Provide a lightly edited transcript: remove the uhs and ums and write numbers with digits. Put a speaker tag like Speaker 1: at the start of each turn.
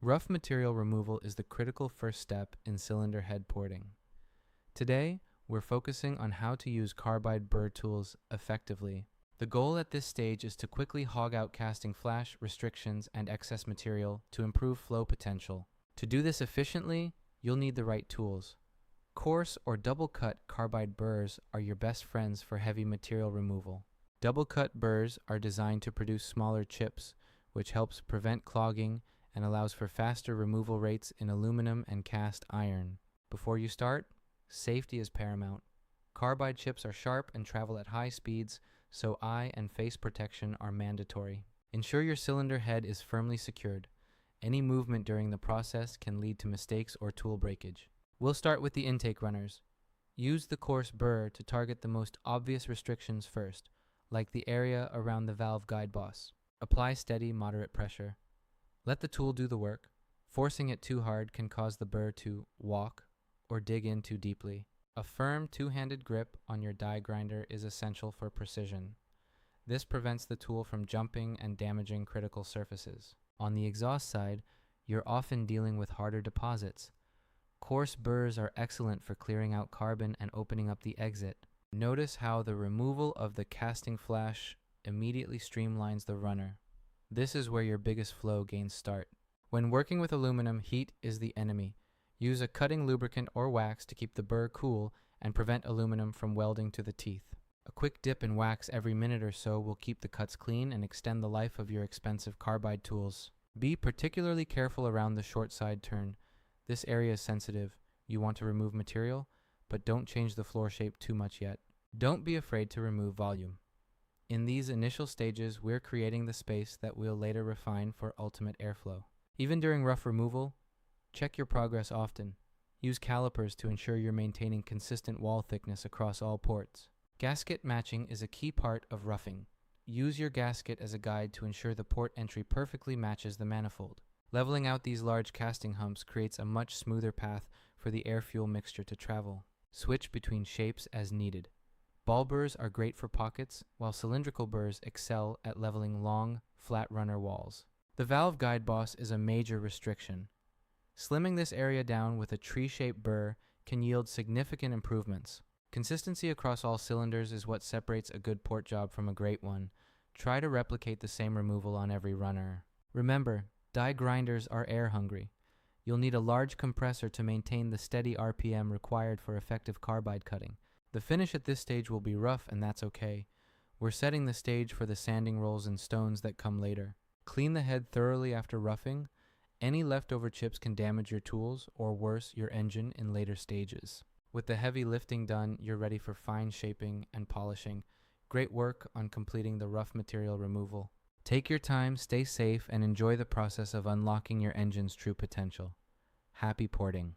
Speaker 1: Rough material removal is the critical first step in cylinder head porting. Today, we're focusing on how to use Carbide Burr tools effectively. The goal at this stage is to quickly hog out casting flash, restrictions, and excess material to improve flow potential. To do this efficiently, you'll need the right tools. Coarse or double-cut Carbide burrs are your best friends for heavy material removal. Double-cut burrs are designed to produce smaller chips, which helps prevent clogging and allows for faster removal rates in aluminum and cast iron. Before you start, safety is paramount. Carbide chips are sharp and travel at high speeds, so eye and face protection are mandatory. Ensure your cylinder head is firmly secured. Any movement during the process can lead to mistakes or tool breakage. We'll start with the intake runners. Use the coarse burr to target the most obvious restrictions first, like the area around the valve guide boss. Apply steady, moderate pressure. Let the tool do the work. Forcing it too hard can cause the burr to walk or dig in too deeply. A firm two-handed grip on your die grinder is essential for precision. This prevents the tool from jumping and damaging critical surfaces. On the exhaust side, you're often dealing with harder deposits. Coarse burrs are excellent for clearing out carbon and opening up the exit. Notice how the removal of the casting flash immediately streamlines the runner. This is where your biggest flow gains start. When working with aluminum, heat is the enemy. Use a cutting lubricant or wax to keep the burr cool and prevent aluminum from welding to the teeth. A quick dip in wax every minute or so will keep the cuts clean and extend the life of your expensive Carbide tools. Be particularly careful around the short side turn. This area is sensitive. You want to remove material, but don't change the floor shape too much yet. Don't be afraid to remove volume. In these initial stages, we're creating the space that we'll later refine for ultimate airflow. Even during rough removal, check your progress often. Use calipers to ensure you're maintaining consistent wall thickness across all ports. Gasket matching is a key part of roughing. Use your gasket as a guide to ensure the port entry perfectly matches the manifold. Leveling out these large casting humps creates a much smoother path for the air-fuel mixture to travel. Switch between shapes as needed. Ball burrs are great for pockets, while cylindrical burrs excel at leveling long, flat runner walls. The valve guide boss is a major restriction. Slimming this area down with a tree-shaped burr can yield significant improvements. Consistency across all cylinders is what separates a good port job from a great one. Try to replicate the same removal on every runner. Remember, die grinders are air hungry. You'll need a large compressor to maintain the steady RPM required for effective carbide cutting. The finish at this stage will be rough, and that's okay. We're setting the stage for the sanding rolls and stones that come later. Clean the head thoroughly after roughing. Any leftover chips can damage your tools, or worse, your engine in later stages. With the heavy lifting done, you're ready for fine shaping and polishing. Great work on completing the rough material removal. Take your time, stay safe, and enjoy the process of unlocking your engine's true potential. Happy porting.